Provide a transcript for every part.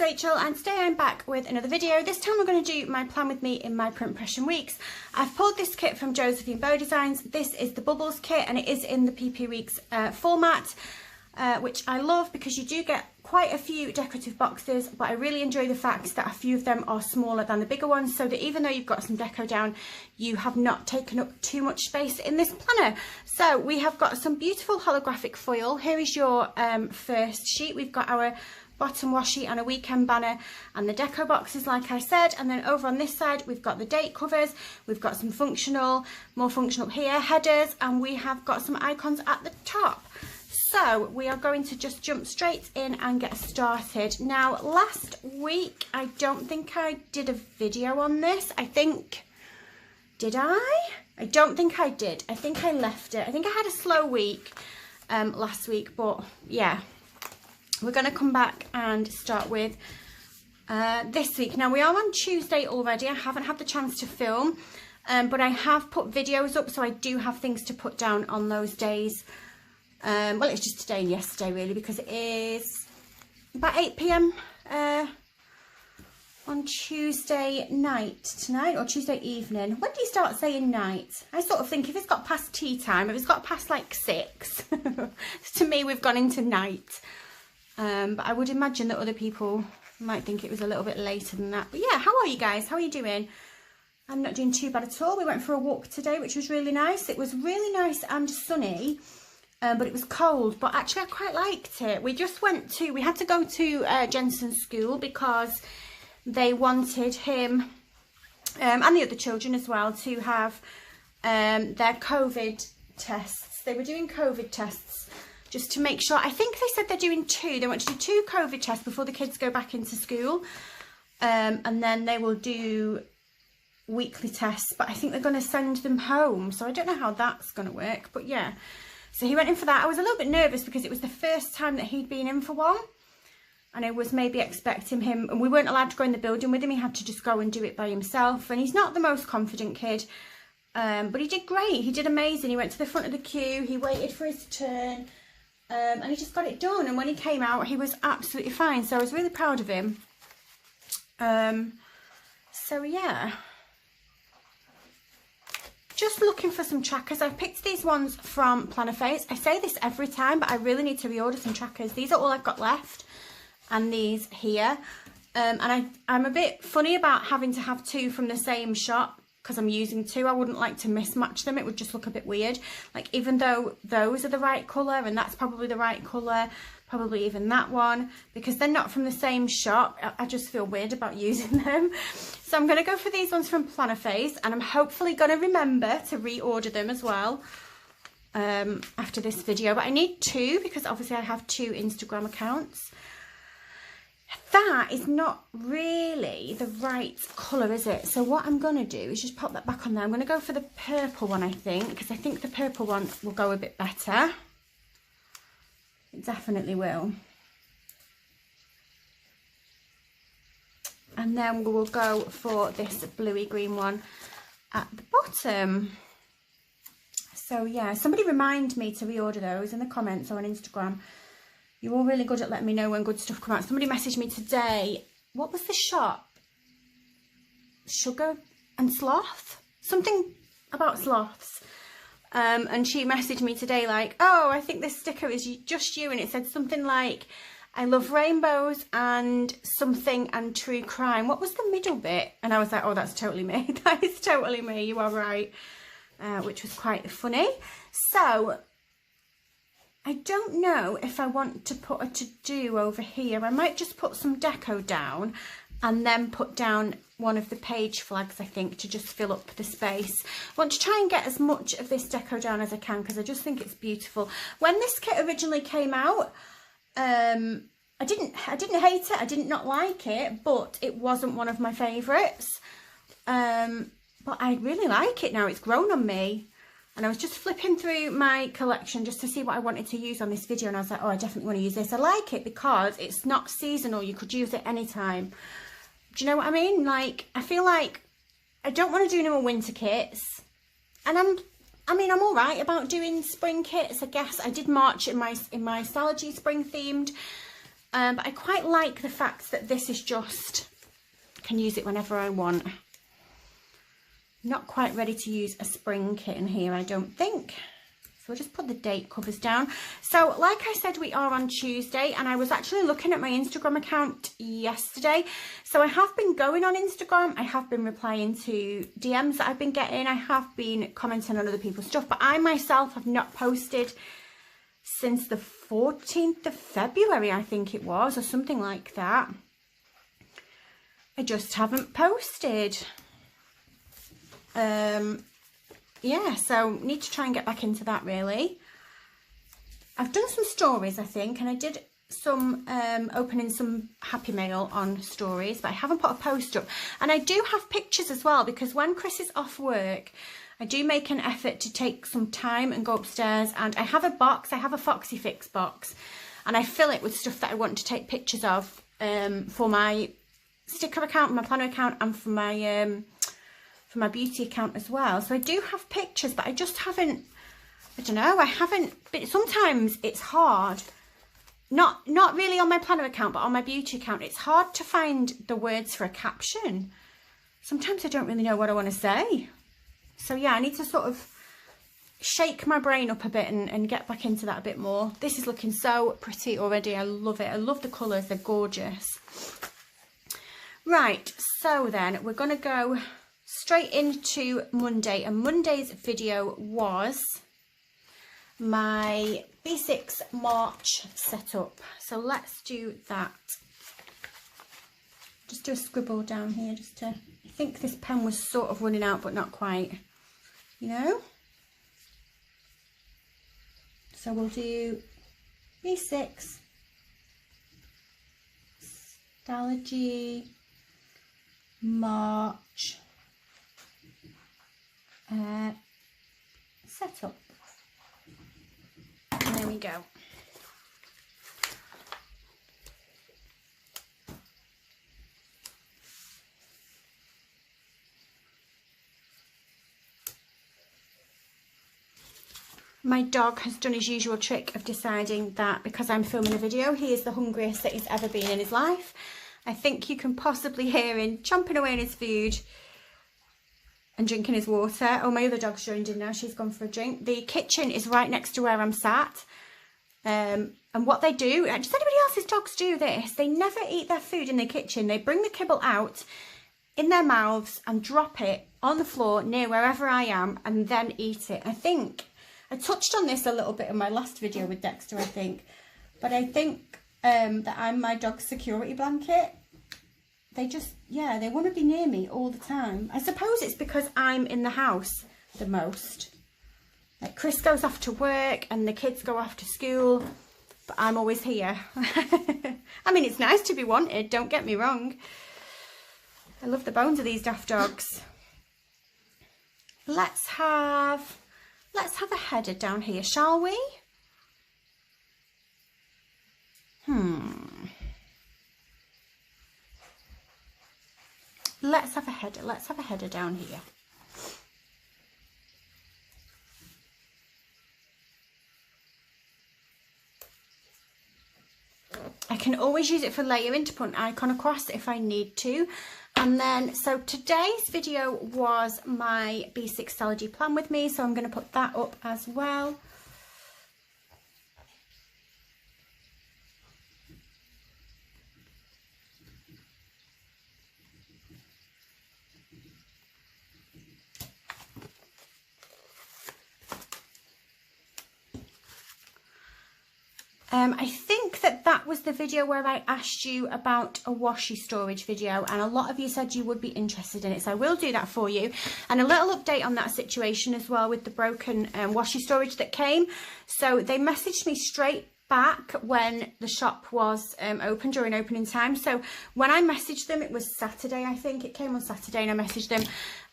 Rachel, and today I'm back with another video. This time we're going to do my plan with me in my print impression weeks. I've pulled this kit from Josephine Bow Designs. This is the Bubbles kit and it is in the PP Weeks format, which I love because you do get quite a few decorative boxes, but I really enjoy the fact that a few of them are smaller than the bigger ones, so that even though you've got some deco down, you have not taken up too much space in this planner. So we have got some beautiful holographic foil. Here is your first sheet. We've got our bottom washi and a weekend banner and the deco boxes like I said, and then over on this side we've got the date covers, we've got some functional, more functional here, headers, and we have got some icons at the top. So we are going to just jump straight in and get started. Now last week I don't think I did a video on this. Did I? I don't think I did. I think I left it. I think I had a slow week last week, but yeah. We're going to come back and start with this week. Now we are on Tuesday already. I haven't had the chance to film, but I have put videos up, so I do have things to put down on those days. Well, it's just today and yesterday really, because it is about 8 PM on Tuesday night tonight, or Tuesday evening. When do you start saying night? I sort of think if it's got past tea time, if it's got past like 6, to me we've gone into night. But I would imagine that other people might think it was a little bit later than that. But yeah, how are you guys? How are you doing? I'm not doing too bad at all. We went for a walk today, which was really nice. It was really nice and sunny, but it was cold. But actually, I quite liked it. We just went to, we had to go to Jensen's school because they wanted him and the other children as well to have their COVID tests. They were doing COVID tests, just to make sure. I think they said they're doing 2. They want to do 2 COVID tests before the kids go back into school. And then they will do weekly tests. But I think they're going to send them home. So I don't know how that's going to work. But yeah. So he went in for that. I was a little bit nervous because it was the first time that he'd been in for one. And I was maybe expecting him. And we weren't allowed to go in the building with him. He had to just go and do it by himself. And he's not the most confident kid. But he did great. He did amazing. He went to the front of the queue. He waited for his turn. And he just got it done, and when he came out he was absolutely fine, so I was really proud of him. So yeah, just looking for some trackers. I've picked these ones from Planner Face. I say this every time, but I really need to reorder some trackers. These are all I've got left, and these here. And I'm a bit funny about having to have 2 from the same shop, because I'm using 2. I wouldn't like to mismatch them. It would just look a bit weird. Like, even though those are the right colour and that's probably the right colour, probably even that one, because they're not from the same shop, I just feel weird about using them. So I'm going to go for these ones from Planner Face, and I'm hopefully going to remember to reorder them as well after this video. But I need 2 because obviously I have 2 Instagram accounts. That is not really the right colour, is it? So what I'm going to do is just pop that back on there. I'm going to go for the purple one, I think, because I think the purple one will go a bit better. It definitely will. And then we will go for this bluey green one at the bottom. So yeah, somebody remind me to reorder those in the comments or on Instagram. You're all really good at letting me know when good stuff comes out. Somebody messaged me today. What was the shop? Sugar and Sloth? Something about sloths. And she messaged me today like, oh, I think this sticker is just you. And it said something like, I love rainbows and something and true crime. What was the middle bit? And I was like, oh, that's totally me. That is totally me. You are right. Which was quite funny. So I don't know if I want to put a to-do over here. I might just put some deco down and then put down one of the page flags, I think, to just fill up the space. I want to try and get as much of this deco down as I can because I just think it's beautiful. When this kit originally came out, I didn't hate it. I did not like it, but it wasn't one of my favourites. But I really like it now. It's grown on me. And I was just flipping through my collection just to see what I wanted to use on this video. And I was like, oh, I definitely want to use this. I like it because it's not seasonal. You could use it anytime. Do you know what I mean? Like, I feel like I don't want to do no more winter kits. And I'm all right about doing spring kits, I guess. I did March in my Salgy spring themed. But I quite like the fact that this is just, I can use it whenever I want. Not quite ready to use a spring kit in here, I don't think. So we'll just put the date covers down. So like I said, we are on Tuesday, and I was actually looking at my Instagram account yesterday. So I have been going on Instagram. I have been replying to DMs that I've been getting. I have been commenting on other people's stuff, but I myself have not posted since the 14th of February, I think it was, or something like that. I just haven't posted. Yeah, so need to try and get back into that really. I've done some stories, I think, and I did some opening some Happy Mail on stories, but I haven't put a post up. And I do have pictures as well, because when Chris is off work, I do make an effort to take some time and go upstairs, and I have a box, I have a Foxy Fix box, and I fill it with stuff that I want to take pictures of for my sticker account, my planner account, and for my beauty account as well. So I do have pictures, but I just haven't, I don't know, I haven't, but sometimes it's hard, not really on my planner account, but on my beauty account, it's hard to find the words for a caption. Sometimes I don't really know what I want to say. So yeah, I need to sort of shake my brain up a bit and get back into that a bit more. This is looking so pretty already. I love it. I love the colours. They're gorgeous. Right, so then we're going to go straight into Monday. And Monday's video was my B6 March setup. So let's do that. Just do a scribble down here just to... I think this pen was sort of running out, but not quite. You know, so we'll do B6 Stalogy March setup. And there we go. My dog has done his usual trick of deciding that because I'm filming a video, he is the hungriest that he's ever been in his life. I think you can possibly hear him chomping away on his food and drinking his water. Oh, my other dog's joined in now. She's gone for a drink. The kitchen is right next to where I'm sat. And what they do, does anybody else's dogs do this? They never eat their food in the kitchen. They bring the kibble out in their mouths and drop it on the floor near wherever I am and then eat it. I think... I touched on this a little bit in my last video with Dexter, I think. But I think that I'm my dog's security blanket. They just, yeah, they want to be near me all the time. I suppose it's because I'm in the house the most. Like Chris goes off to work and the kids go off to school, but I'm always here. I mean, it's nice to be wanted, don't get me wrong. I love the bones of these daft dogs. Let's have a header down here, shall we? Let's have a header. Let's have a header down here. I can always use it for layering to put an icon across if I need to. And then, so today's video was my B6 Stalogy plan with me, so I'm going to put that up as well. I think that was the video where I asked you about a washi storage video, and a lot of you said you would be interested in it, so I will do that for you. And a little update on that situation as well with the broken washi storage that came. So they messaged me straight back when the shop was open during opening time. So when I messaged them, it was Saturday, I think. It came on Saturday and I messaged them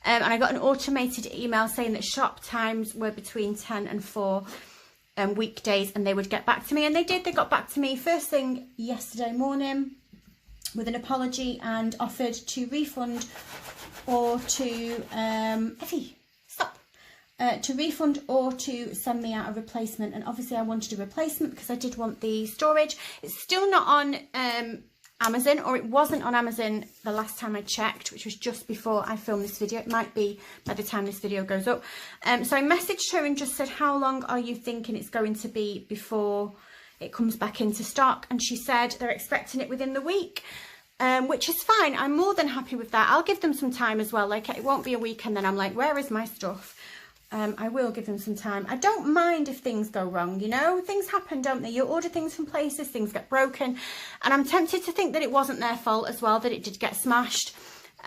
and I got an automated email saying that shop times were between 10 and 4 weekdays, and they would get back to me, and they did. They got back to me first thing yesterday morning with an apology and offered to refund or to Effie, stop, to refund or to send me out a replacement. And obviously I wanted a replacement because I did want the storage. It's still not on Amazon, or it wasn't on Amazon the last time I checked, which was just before I filmed this video. It might be by the time this video goes up. So I messaged her and just said, how long are you thinking it's going to be before it comes back into stock? And she said they're expecting it within the week, which is fine. I'm more than happy with that. I'll give them some time as well. Like, it won't be a week and then I'm like, where is my stuff? I will give them some time. I don't mind if things go wrong, you know, things happen, don't they? You order things from places, things get broken, and I'm tempted to think that it wasn't their fault as well, that it did get smashed.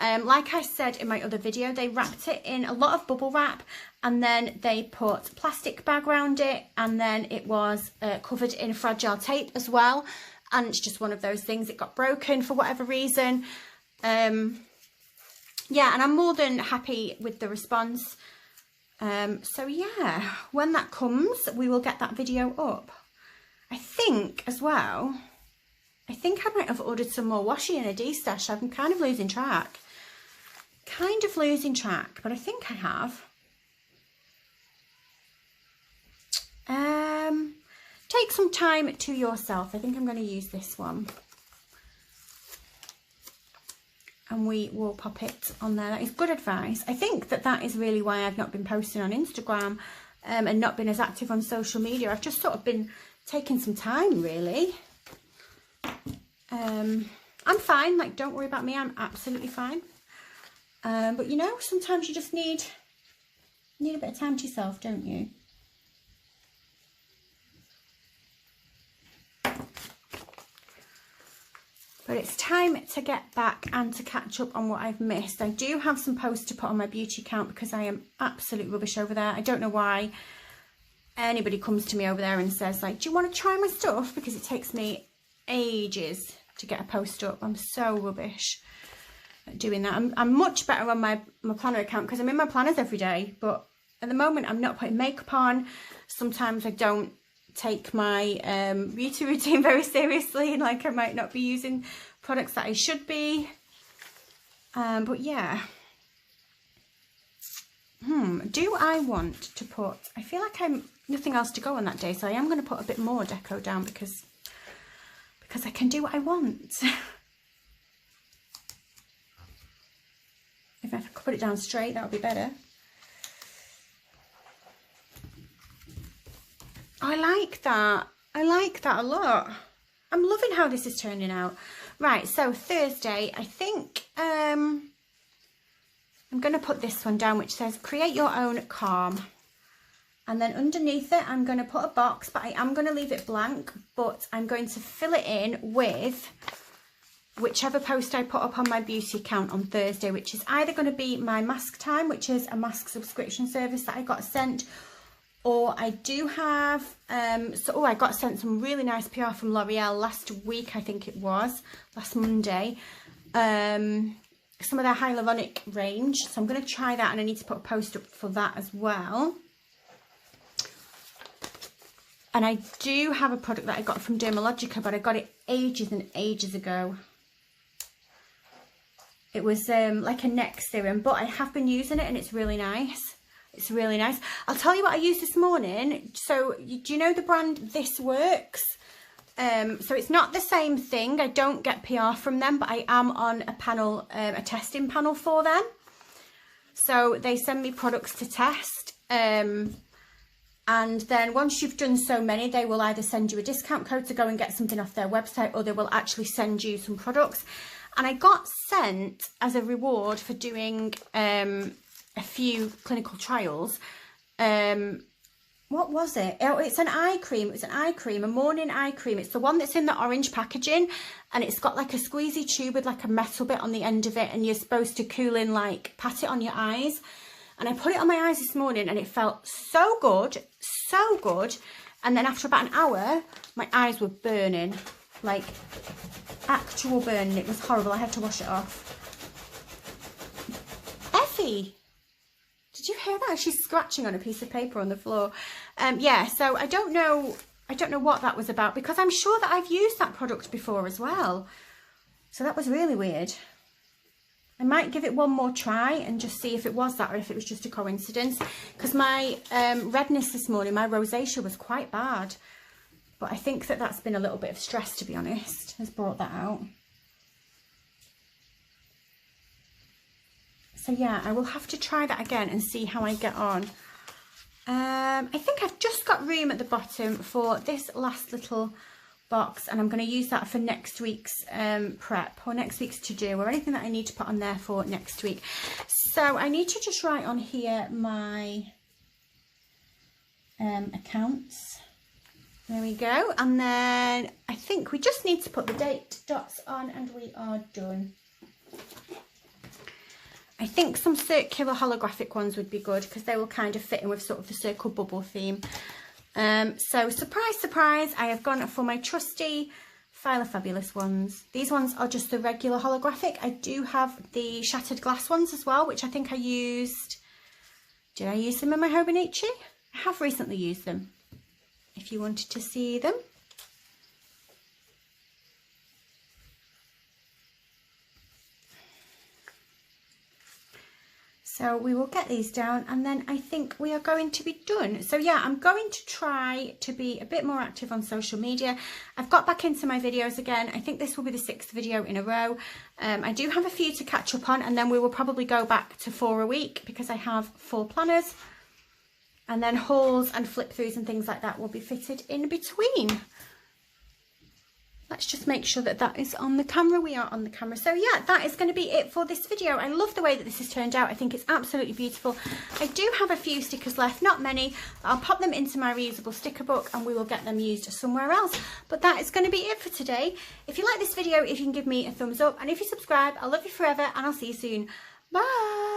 Like I said in my other video, they wrapped it in a lot of bubble wrap, and then they put plastic bag around it, and then it was covered in fragile tape as well, and it's just one of those things, it got broken for whatever reason. Yeah, and I'm more than happy with the response. So yeah, when that comes, we will get that video up. I think as well, I think I might have ordered some more washi in a D-stash. I'm kind of losing track. But I think I have. Take some time to yourself. I think I'm going to use this one. And we will pop it on there. That is good advice. I think that that is really why I've not been posting on Instagram and not been as active on social media. I've just sort of been taking some time, really. I'm fine. Like, don't worry about me. I'm absolutely fine. But, you know, sometimes you just need a bit of time to yourself, don't you? But it's time to get back and to catch up on what I've missed. I do have some posts to put on my beauty account because I am absolute rubbish over there. I don't know why anybody comes to me over there and says, like, do you want to try my stuff? Because it takes me ages to get a post up. I'm so rubbish at doing that. I'm much better on my planner account because I'm in my planners every day. But at the moment, I'm not putting makeup on. Sometimes I don't take my beauty routine very seriously, and like I might not be using products that I should be. But yeah, do I want to put, I feel like I'm nothing else to go on that day, so I am going to put a bit more deco down because I can do what I want. If I could put it down straight, that would be better. I like that. I like that a lot. I'm loving how this is turning out. Right, so Thursday, I think I'm going to put this one down, which says create your own calm. And then underneath it, I'm going to put a box, but I am going to leave it blank, but I'm going to fill it in with whichever post I put up on my beauty account on Thursday, which is either going to be my mask time, which is a mask subscription service that I got sent, or I do have, I got sent some really nice PR from L'Oreal last week, I think it was, last Monday. Some of their hyaluronic range. So I'm going to try that, and I need to put a post up for that as well. And I do have a product that I got from Dermalogica, but I got it ages and ages ago. It was like a neck serum, but I have been using it and it's really nice. It's really nice. I'll tell you what I used this morning. So, do you know the brand This Works? So it's not the same thing. I don't get PR from them, but I am on a panel, a testing panel for them. So they send me products to test. And then once you've done so many, they will either send you a discount code to go and get something off their website, or they will actually send you some products. And I got sent as a reward for doing a few clinical trials. What was it? Oh, it's an eye cream. It was an eye cream, a morning eye cream. It's the one that's in the orange packaging, and it's got like a squeezy tube with like a metal bit on the end of it, and you're supposed to cool in, like pat it on your eyes. And I put it on my eyes this morning and it felt so good, so good. And then after about an hour, my eyes were burning, like actual burning. It was horrible. I had to wash it off. Effie, did you hear that? She's scratching on a piece of paper on the floor. Yeah, so I don't know what that was about, because I'm sure that I've used that product before as well. So that was really weird. I might give it one more try and just see if it was that or if it was just a coincidence. Because my redness this morning, my rosacea was quite bad. But I think that that's been a little bit of stress, to be honest, has brought that out. So yeah, I will have to try that again and see how I get on. I think I've just got room at the bottom for this last little box, and I'm going to use that for next week's prep or next week's to-do or anything that I need to put on there for next week. So I need to just write on here my accounts. There we go. And then I think we just need to put the date dots on and we are done. I think some circular holographic ones would be good because they will kind of fit in with sort of the circle bubble theme. So surprise, surprise, I have gone for my trusty File of Fabulous ones. These ones are just the regular holographic. I do have the shattered glass ones as well, which I think I used. Did I use them in my Hobonichi? I have recently used them, if you wanted to see them. So we will get these down and then I think we are going to be done. So yeah, I'm going to try to be a bit more active on social media. I've got back into my videos again. I think this will be the 6th video in a row. I do have a few to catch up on, and then we will probably go back to 4 a week because I have 4 planners. And then hauls and flip throughs and things like that will be fitted in between. Let's just make sure that that is on the camera. We are on the camera. So yeah, that is going to be it for this video. I love the way that this has turned out. I think it's absolutely beautiful. I do have a few stickers left, not many. I'll pop them into my reusable sticker book and we will get them used somewhere else. But that is going to be it for today. If you like this video, if you can give me a thumbs up, and if you subscribe, I love you forever and I'll see you soon. Bye.